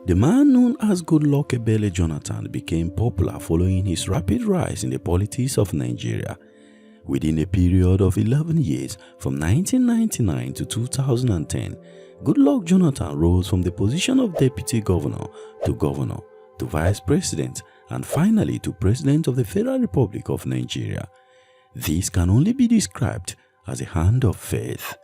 The man known as Goodluck Ebele Jonathan became popular following his rapid rise in the politics of Nigeria. Within a period of 11 years, from 1999 to 2010, Goodluck Jonathan rose from the position of deputy governor to vice president, and finally to president of the Federal Republic of Nigeria. This can only be described as a hand of faith.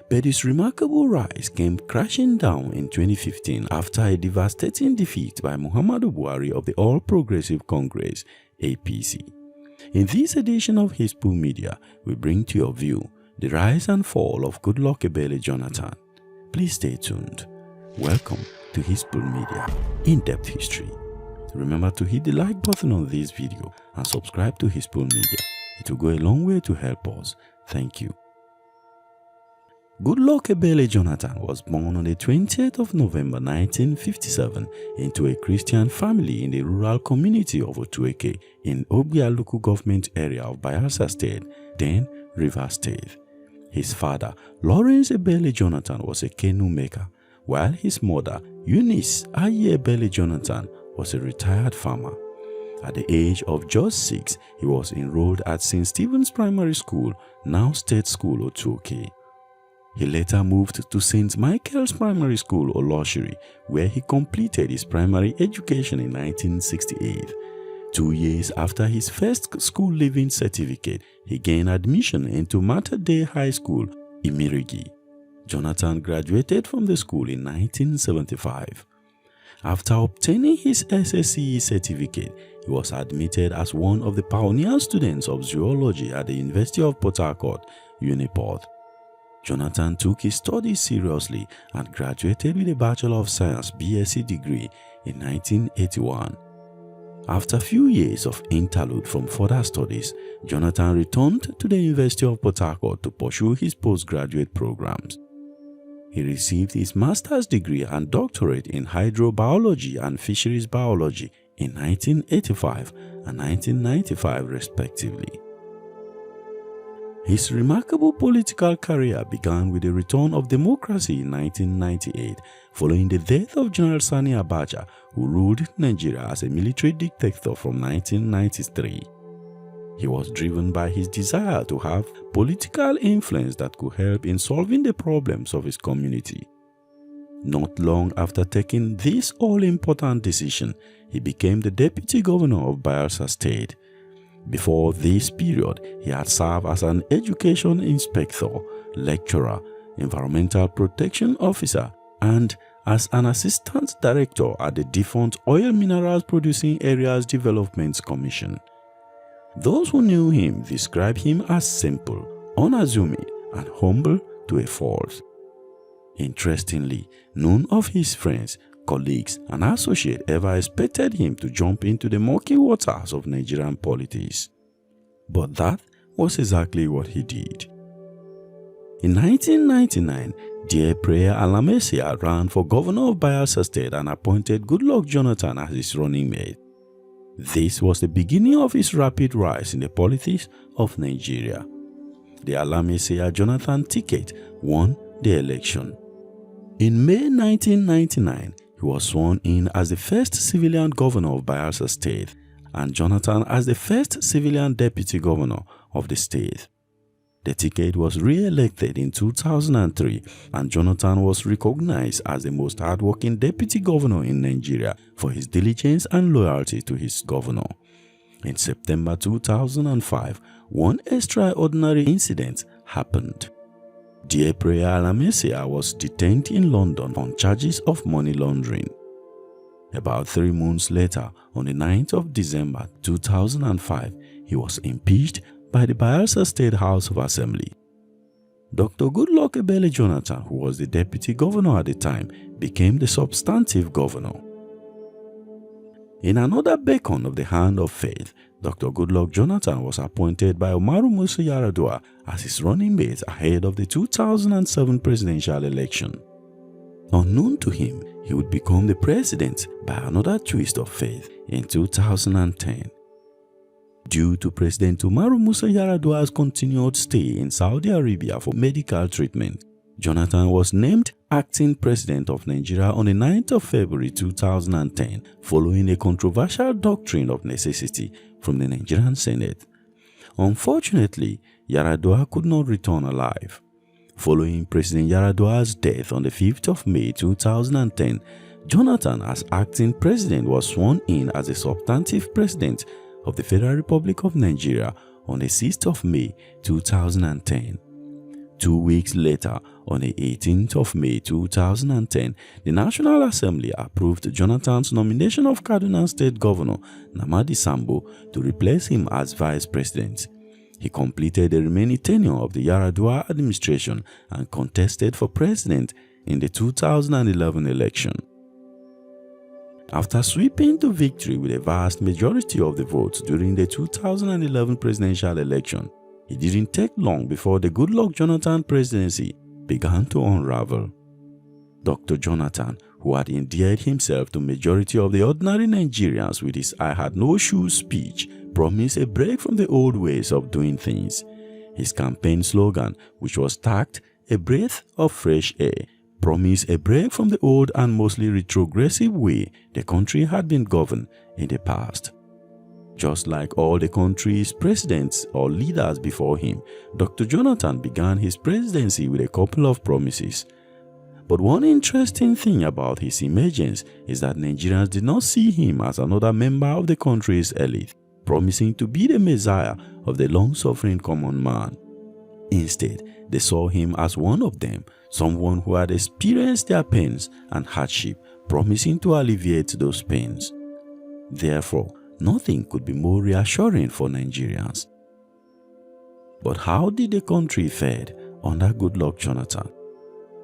But his remarkable rise came crashing down in 2015 after a devastating defeat by Muhammadu Buhari of the All Progressive Congress (APC). In this edition of Hispu Media, we bring to your view the rise and fall of Goodluck Ebele Jonathan. Please stay tuned. Welcome to Hispu Media, in-depth history. Remember to hit the like button on this video and subscribe to Hispu Media. It will go a long way to help us. Thank you. Goodluck Ebele Jonathan was born on the 20th of November 1957 into a Christian family in the rural community of Otueke in Obia local government area of Bayelsa State, then Rivers State. His father, Lawrence Ebele Jonathan, was a canoe maker, while his mother, Eunice Ebele Jonathan, was a retired farmer. At the age of just 6, he was enrolled at St. Stephen's Primary School, now State School Otueke. He later moved to St. Michael's Primary School, Oloshiri, where he completed his primary education in 1968. 2 years after his first school leaving certificate, he gained admission into Mater Dei High School, Imirigi. Jonathan graduated from the school in 1975. After obtaining his SSCE certificate, he was admitted as one of the pioneer students of zoology at the University of Port Harcourt, Uniport. Jonathan took his studies seriously and graduated with a Bachelor of Science (BSc) degree in 1981. After a few years of interlude from further studies, Jonathan returned to the University of Port Harcourt to pursue his postgraduate programs. He received his master's degree and doctorate in hydrobiology and fisheries biology in 1985 and 1995 respectively. His remarkable political career began with the return of democracy in 1998 following the death of General Sani Abacha, who ruled Nigeria as a military dictator from 1993. He was driven by his desire to have political influence that could help in solving the problems of his community. Not long after taking this all-important decision, he became the deputy governor of Bayelsa State. Before this period, he had served as an education inspector, lecturer, environmental protection officer, and as an assistant director at the defunct Oil Minerals Producing Areas Development Commission. Those who knew him described him as simple, unassuming, and humble to a fault. Interestingly, none of his friends, colleagues, and associates ever expected him to jump into the murky waters of Nigerian politics. But that was exactly what he did. In 1999, Dear Prayer Alamesia ran for governor of Bayelsa State and appointed Goodluck Jonathan as his running mate. This was the beginning of his rapid rise in the politics of Nigeria. The Alamesia Jonathan ticket won the election. In May 1999, he was sworn in as the first civilian governor of Bayelsa State and Jonathan as the first civilian deputy governor of the state. The ticket was re-elected in 2003 and Jonathan was recognized as the most hardworking deputy governor in Nigeria for his diligence and loyalty to his governor. In September 2005, one extraordinary incident happened. Dear Prayer Alamesia was detained in London on charges of money laundering. About 3 months later, on the 9th of December 2005, he was impeached by the Bayelsa State House of Assembly. Dr. Goodluck Ebele Jonathan, who was the deputy governor at the time, became the substantive governor. In another beacon of the hand of faith, Dr. Goodluck Jonathan was appointed by Muhammadu Buhari as his running mate ahead of the 2007 presidential election. Unknown to him, he would become the president by another twist of fate in 2010. Due to President Muhammadu Buhari's continued stay in Saudi Arabia for medical treatment, Jonathan was named acting president of Nigeria on the 9th of February 2010 following a controversial doctrine of necessity from the Nigerian Senate. Unfortunately, Yar'Adua could not return alive. Following President Yar'Adua's death on the 5th of May 2010, Jonathan as acting president was sworn in as a substantive president of the Federal Republic of Nigeria on the 6th of May 2010. 2 weeks later, on the 18th of May 2010, the National Assembly approved Jonathan's nomination of Kaduna State Governor Namadi Sambo to replace him as vice president. He completed the remaining tenure of the Yar'Adua administration and contested for president in the 2011 election. After sweeping to victory with a vast majority of the votes during the 2011 presidential election, it didn't take long before the Goodluck Jonathan presidency began to unravel. Dr. Jonathan, who had endeared himself to majority of the ordinary Nigerians with his "I had no shoes" speech, promised a break from the old ways of doing things. His campaign slogan, which was tagged "A breath of fresh air," promised a break from the old and mostly retrogressive way the country had been governed in the past. Just like all the country's presidents or leaders before him, Dr. Jonathan began his presidency with a couple of promises. But one interesting thing about his emergence is that Nigerians did not see him as another member of the country's elite, promising to be the messiah of the long-suffering common man. Instead, they saw him as one of them, someone who had experienced their pains and hardship, promising to alleviate those pains. Therefore, nothing could be more reassuring for Nigerians. But how did the country fare under Goodluck Jonathan?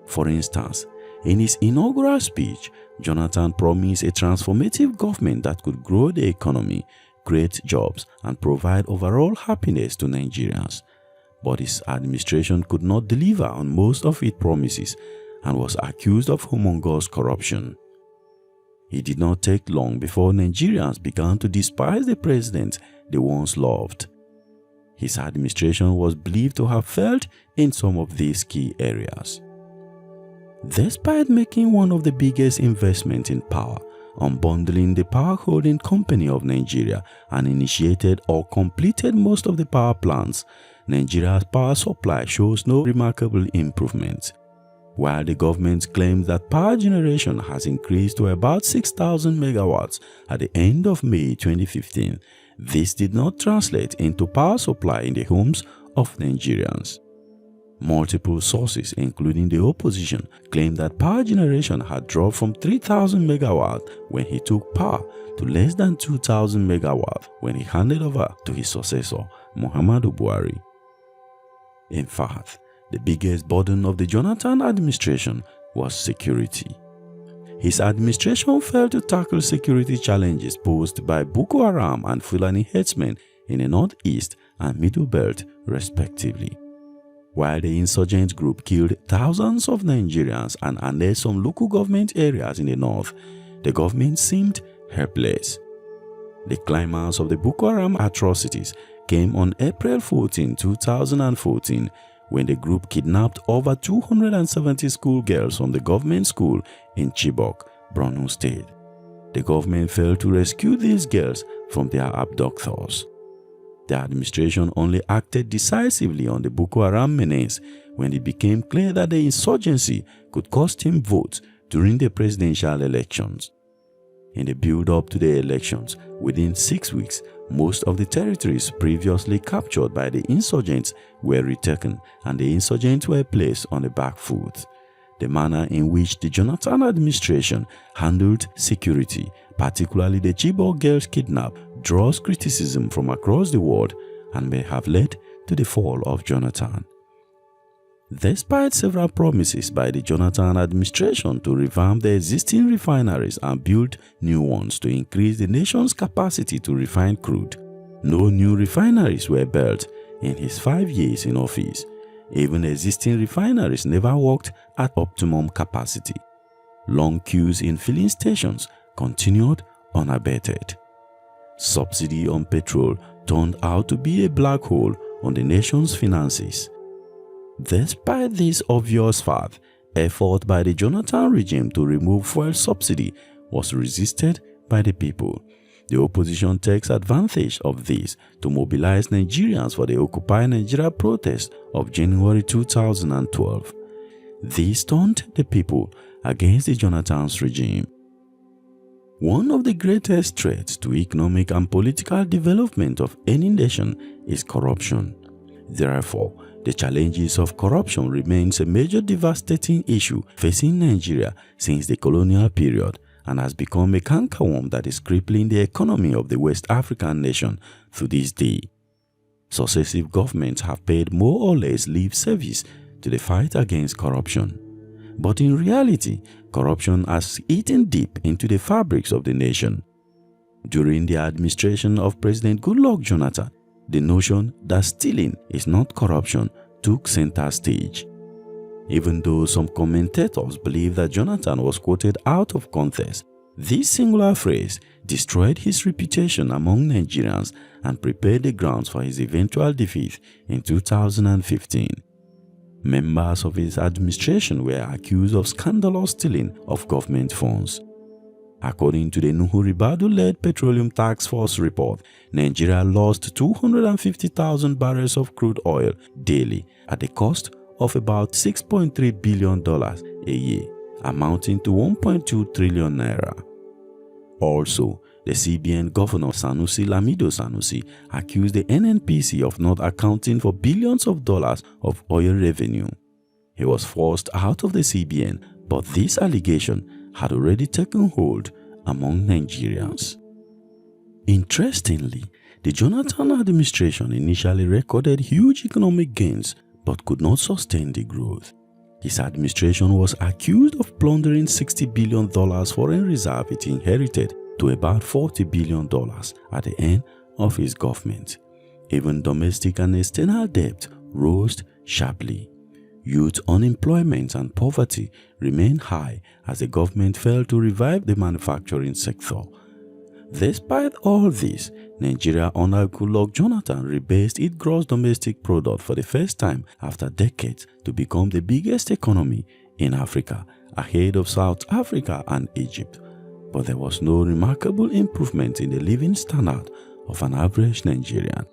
For instance, in his inaugural speech, Jonathan promised a transformative government that could grow the economy, create jobs, and provide overall happiness to Nigerians. But his administration could not deliver on most of its promises and was accused of humongous corruption. It did not take long before Nigerians began to despise the president they once loved. His administration was believed to have failed in some of these key areas. Despite making one of the biggest investments in power, unbundling the power holding company of Nigeria, and initiated or completed most of the power plants, Nigeria's power supply shows no remarkable improvement. While the government claims that power generation has increased to about 6,000 megawatts at the end of May 2015, this did not translate into power supply in the homes of Nigerians. Multiple sources, including the opposition, claim that power generation had dropped from 3,000 megawatts when he took power to less than 2,000 megawatts when he handed over to his successor, Muhammadu Buhari. In fact, the biggest burden of the Jonathan administration was security. His administration failed to tackle security challenges posed by Boko Haram and Fulani herdsmen in the northeast and middle belt, respectively. While the insurgent group killed thousands of Nigerians and annexed some local government areas in the north, the government seemed helpless. The climax of the Boko Haram atrocities came on April 14, 2014, when the group kidnapped over 270 schoolgirls from the government school in Chibok, Borno State. The government failed to rescue these girls from their abductors. The administration only acted decisively on the Boko Haram menace when it became clear that the insurgency could cost him votes during the presidential elections. In the build-up to the elections, within 6 weeks, most of the territories previously captured by the insurgents were retaken and the insurgents were placed on the back foot. The manner in which the Jonathan administration handled security, particularly the Chibok girls kidnap, draws criticism from across the world and may have led to the fall of Jonathan. Despite several promises by the Jonathan administration to revamp the existing refineries and build new ones to increase the nation's capacity to refine crude, no new refineries were built in his 5 years in office. Even existing refineries never worked at optimum capacity. Long queues in filling stations continued unabated. Subsidy on petrol turned out to be a black hole on the nation's finances. Despite this obvious fact, Effort by the Jonathan regime to remove fuel subsidy was resisted by the people. The opposition takes advantage of this to mobilize Nigerians for the Occupy Nigeria protest of January 2012. This turned the people against the Jonathan's regime. One of the greatest threats to economic and political development of any nation is corruption. Therefore, the challenges of corruption remains a major devastating issue facing Nigeria since the colonial period and has become a cankerworm that is crippling the economy of the West African nation to this day. Successive governments have paid more or less lip service to the fight against corruption. But in reality, corruption has eaten deep into the fabrics of the nation. During the administration of President Goodluck Jonathan, the notion that stealing is not corruption took center stage. Even though some commentators believe that Jonathan was quoted out of context, this singular phrase destroyed his reputation among Nigerians and prepared the grounds for his eventual defeat in 2015. Members of his administration were accused of scandalous stealing of government funds. According to the Nuhu Ribadu-led Petroleum Task Force report, Nigeria lost 250,000 barrels of crude oil daily at the cost of about $6.3 billion a year, amounting to 1.2 trillion naira. Also, the CBN Governor Sanusi Lamido Sanusi accused the NNPC of not accounting for billions of dollars of oil revenue. He was forced out of the CBN, but this allegation had already taken hold among Nigerians. Interestingly, the Jonathan administration initially recorded huge economic gains but could not sustain the growth. His administration was accused of plundering $60 billion foreign reserve it inherited to about $40 billion at the end of his government. Even domestic and external debt rose sharply. Youth unemployment and poverty remained high as the government failed to revive the manufacturing sector. Despite all this, Nigeria under Goodluck Jonathan rebased its gross domestic product for the first time after decades to become the biggest economy in Africa, ahead of South Africa and Egypt. But there was no remarkable improvement in the living standard of an average Nigerian.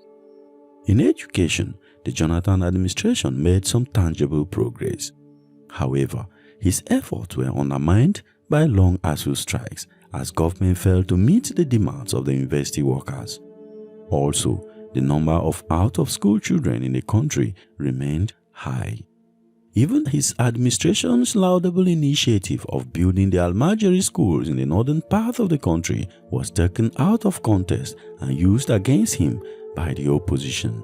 In education, the Jonathan administration made some tangible progress. However, his efforts were undermined by long ASUU strikes as government failed to meet the demands of the university workers. Also, the number of out-of-school children in the country remained high. Even his administration's laudable initiative of building the Almajiri schools in the northern part of the country was taken out of context and used against him by the opposition.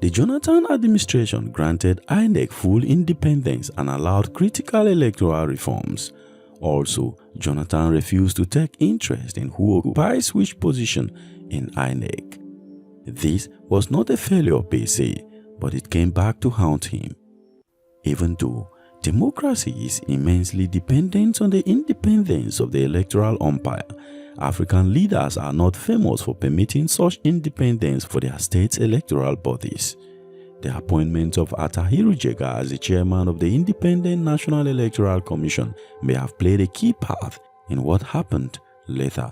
The Jonathan administration granted INEC full independence and allowed critical electoral reforms. Also, Jonathan refused to take interest in who occupies which position in INEC. This was not a failure per se, but it came back to haunt him. Even though democracy is immensely dependent on the independence of the electoral umpire, African leaders are not famous for permitting such independence for their state's electoral bodies. The appointment of Atahiru Jega as the chairman of the Independent National Electoral Commission may have played a key part in what happened later.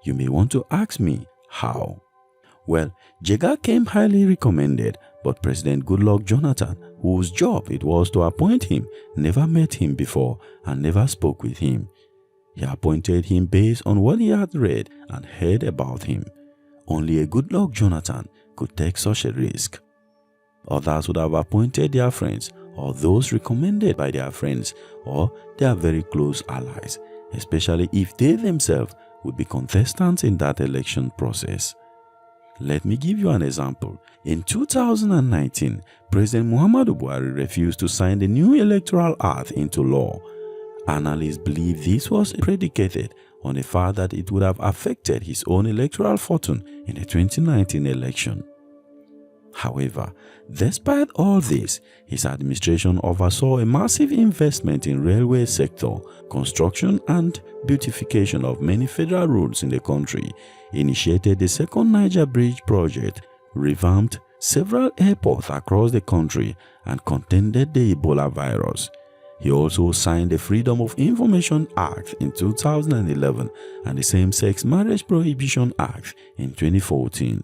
You may want to ask me, how? Well, Jega came highly recommended, but President Goodluck Jonathan, whose job it was to appoint him, never met him before and never spoke with him. He appointed him based on what he had read and heard about him. Only a Goodluck Jonathan could take such a risk. Others would have appointed their friends or those recommended by their friends or their very close allies, especially if they themselves would be contestants in that election process. Let me give you an example. In 2019, President Muhammadu Buhari refused to sign the new Electoral Act into law. Analysts believe this was predicated on the fact that it would have affected his own electoral fortune in the 2019 election. However, despite all this, his administration oversaw a massive investment in railway sector, construction and beautification of many federal roads in the country, initiated the second Niger Bridge project, revamped several airports across the country, and contended the Ebola virus. He also signed the Freedom of Information Act in 2011 and the Same-Sex Marriage Prohibition Act in 2014.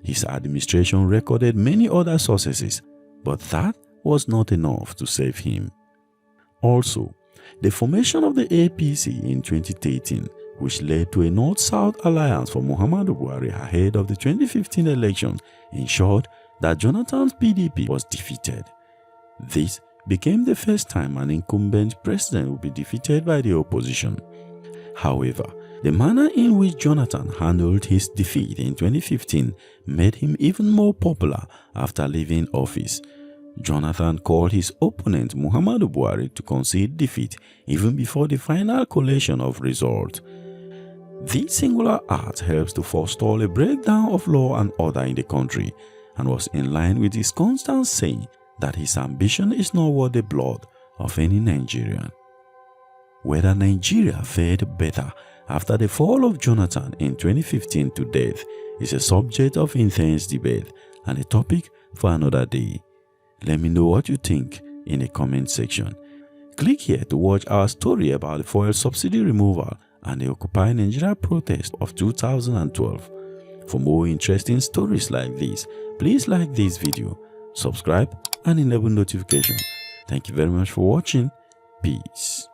His administration recorded many other successes, but that was not enough to save him. Also, the formation of the APC in 2013, which led to a North-South alliance for Muhammadu Buhari ahead of the 2015 elections, ensured that Jonathan's PDP was defeated. This became the first time an incumbent president would be defeated by the opposition. However, the manner in which Jonathan handled his defeat in 2015 made him even more popular after leaving office. Jonathan called his opponent Muhammadu Buhari to concede defeat even before the final collation of results. This singular act helps to forestall a breakdown of law and order in the country and was in line with his constant saying that his ambition is not worth the blood of any Nigerian. Whether Nigeria fared better after the fall of Jonathan in 2015 to death is a subject of intense debate and a topic for another day. Let me know what you think in the comment section. Click here to watch our story about the fuel subsidy removal and the Occupy Nigeria protest of 2012. For more interesting stories like this, please like this video, subscribe and enable notifications. Thank you very much for watching. Peace.